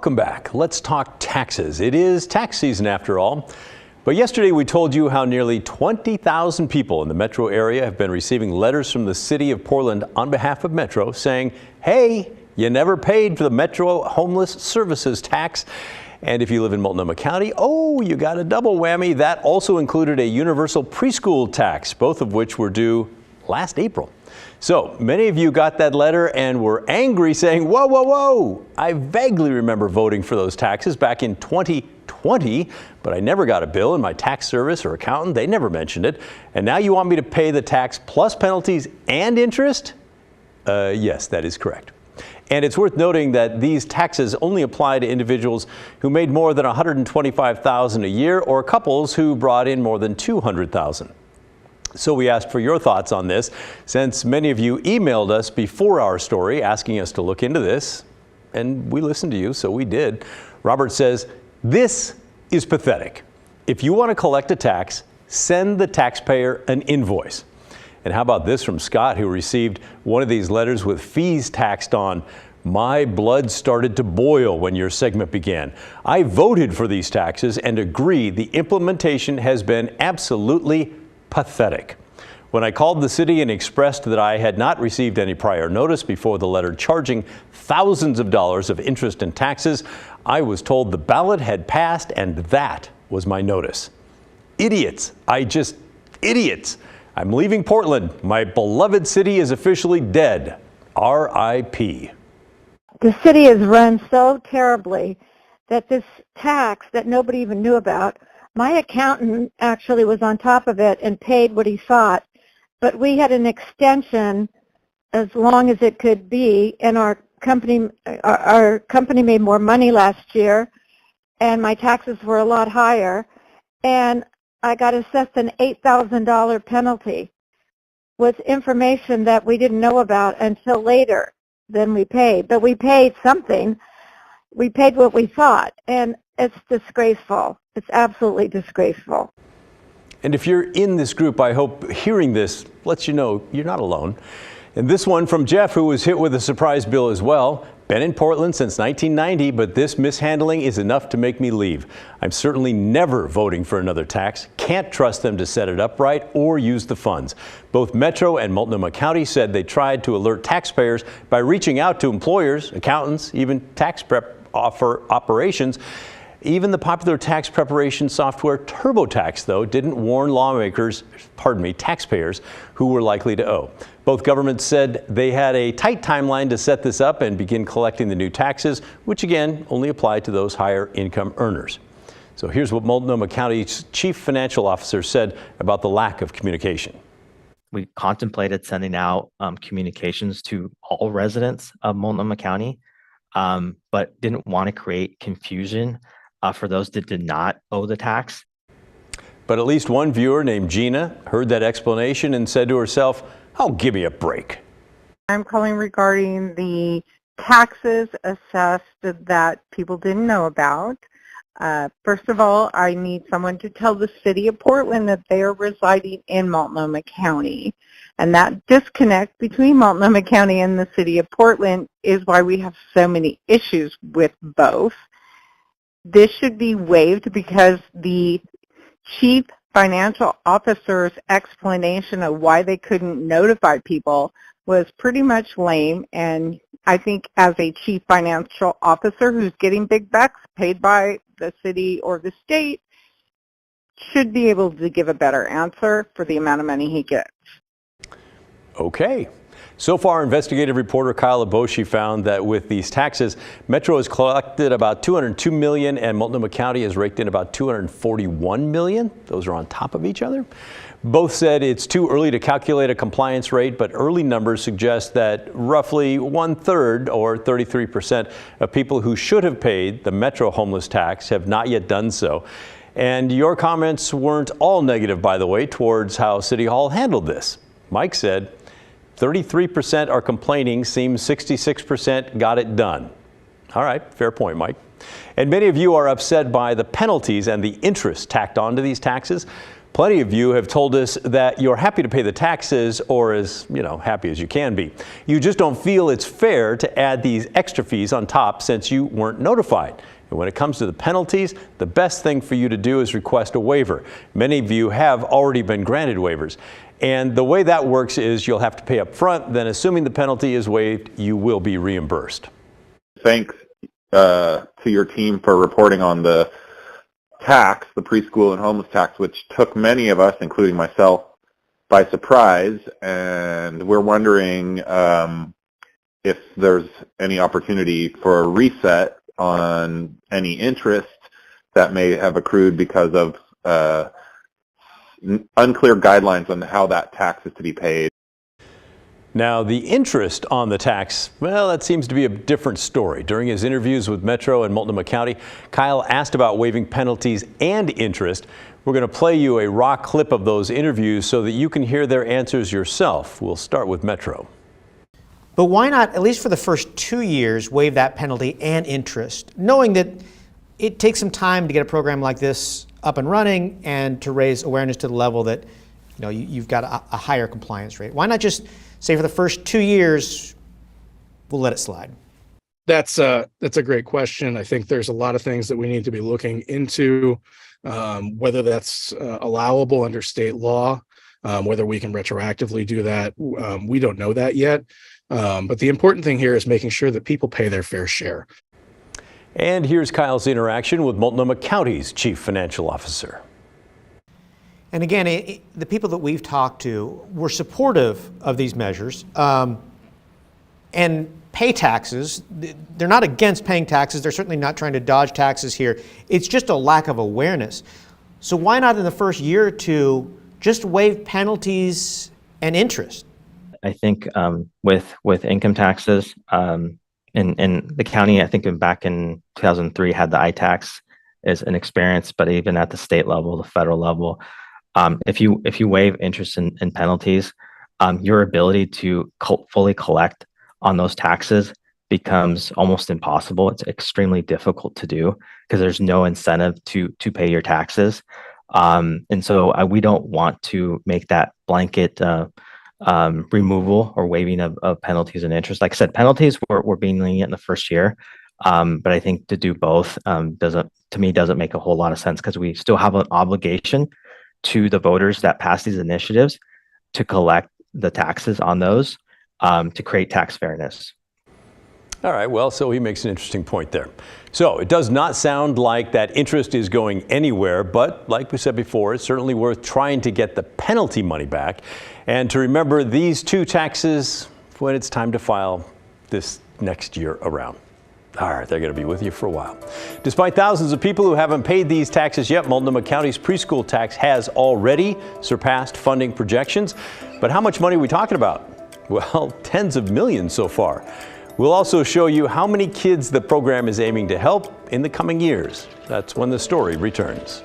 Welcome back. Let's talk taxes. It is tax season after all. But yesterday we told you how nearly 20,000 people in the metro area have been receiving letters from the city of Portland on behalf of Metro saying, hey, you never paid for the Metro Homeless Services tax. And if you live in Multnomah County, oh, you got a double whammy. That also included a universal preschool tax, both of which were due last April. So many of you got that letter and were angry saying, whoa, whoa, whoa. I vaguely remember voting for those taxes back in 2020, but I never got a bill in my tax service or accountant. They never mentioned it. And now you want me to pay the tax plus penalties and interest? Yes, that is correct. And it's worth noting that these taxes only apply to individuals who made more than $125,000 a year or couples who brought in more than $200,000. So we asked for your thoughts on this, since many of you emailed us before our story asking us to look into this, and we listened to you, so we did. Robert says, this is pathetic. If you want to collect a tax, send the taxpayer an invoice. And how about this from Scott, who received one of these letters with fees taxed on? My blood started to boil when your segment began. I voted for these taxes and agree the implementation has been absolutely pathetic. When I called the city and expressed that I had not received any prior notice before the letter charging thousands of dollars of interest and taxes, I was told the ballot had passed and that was my notice. Idiots. Idiots. I'm leaving Portland. My beloved city is officially dead. R.I.P. The city is run so terribly that this tax that nobody even knew about, my accountant actually was on top of it and paid what he thought, but we had an extension as long as it could be, and our company made more money last year, and my taxes were a lot higher, and I got assessed an $8,000 penalty with information that we didn't know about until later. Then we paid, but we paid something. We paid what we thought, and it's disgraceful. It's absolutely disgraceful. And if you're in this group, I hope hearing this lets you know you're not alone. And this one from Jeff, who was hit with a surprise bill as well. Been in Portland since 1990, but this mishandling is enough to make me leave. I'm certainly never voting for another tax. Can't trust them to set it up right or use the funds. Both Metro and Multnomah County said they tried to alert taxpayers by reaching out to employers, accountants, even tax prep operations. Even the popular tax preparation software TurboTax, though, didn't warn taxpayers who were likely to owe. Both governments said they had a tight timeline to set this up and begin collecting the new taxes, which again only apply to those higher income earners. So here's what Multnomah County's chief financial officer said about the lack of communication. We contemplated sending out communications to all residents of Multnomah County, but didn't want to create confusion for those that did not owe the tax. But at least one viewer named Gina heard that explanation and said to herself, oh, give me a break. I'm calling regarding the taxes assessed that people didn't know about. First of all, I need someone to tell the city of Portland that they are residing in Multnomah County. And that disconnect between Multnomah County and the city of Portland is why we have so many issues with both. This should be waived because the chief financial officer's explanation of why they couldn't notify people was pretty much lame, and I think as a chief financial officer who's getting big bucks paid by the city or the state should be able to give a better answer for the amount of money he gets. Okay. So far, investigative reporter Kyle Aboshi found that with these taxes, Metro has collected about $202 million and Multnomah County has raked in about $241 million. Those are on top of each other. Both said it's too early to calculate a compliance rate, but early numbers suggest that roughly 1/3 or 33% of people who should have paid the Metro homeless tax have not yet done so. And your comments weren't all negative, by the way, towards how City Hall handled this. Mike said, 33% are complaining, seems 66% got it done. All right, fair point, Mike. And many of you are upset by the penalties and the interest tacked onto these taxes. Plenty of you have told us that you're happy to pay the taxes, or as, happy as you can be. You just don't feel it's fair to add these extra fees on top since you weren't notified. And when it comes to the penalties, the best thing for you to do is request a waiver. Many of you have already been granted waivers. And the way that works is you'll have to pay up front, then assuming the penalty is waived, you will be reimbursed. Thanks to your team for reporting on the tax, the preschool and homeless tax, which took many of us, including myself, by surprise. And we're wondering if there's any opportunity for a reset on any interest that may have accrued because of unclear guidelines on how that tax is to be paid. Now, the interest on the tax, well, that seems to be a different story. During his interviews with Metro and Multnomah County, Kyle asked about waiving penalties and interest. We're going to play you a raw clip of those interviews so that you can hear their answers yourself. We'll start with Metro. But why not, at least for the first 2 years, waive that penalty and interest, knowing that it takes some time to get a program like this up and running and to raise awareness to the level that you've got a higher compliance rate? Why not just say for the first 2 years, we'll let it slide? That's a great question. I think there's a lot of things that we need to be looking into, whether that's allowable under state law, whether we can retroactively do that. We don't know that yet. But the important thing here is making sure that people pay their fair share. And here's Kyle's interaction with Multnomah County's Chief Financial Officer. And again, the people that we've talked to were supportive of these measures and pay taxes. They're not against paying taxes. They're certainly not trying to dodge taxes here. It's just a lack of awareness. So why not in the first year or two just waive penalties and interest? I think with income taxes, in the county, I think back in 2003 had the iTax as an experience, but even at the state level, the federal level, if you waive interest and penalties, your ability to fully collect on those taxes becomes almost impossible. It's extremely difficult to do because there's no incentive to pay your taxes. And so we don't want to make that blanket removal or waiving of penalties and interest. Like I said, penalties we're being lenient in the first year, but I think to do both doesn't make a whole lot of sense because we still have an obligation to the voters that pass these initiatives to collect the taxes on those to create tax fairness. All right, well, so he makes an interesting point there. So it does not sound like that interest is going anywhere, but like we said before, it's certainly worth trying to get the penalty money back. And to remember these two taxes when it's time to file this next year around. All right, they're going to be with you for a while. Despite thousands of people who haven't paid these taxes yet, Multnomah County's preschool tax has already surpassed funding projections. But how much money are we talking about? Well, tens of millions so far. We'll also show you how many kids the program is aiming to help in the coming years. That's when the story returns.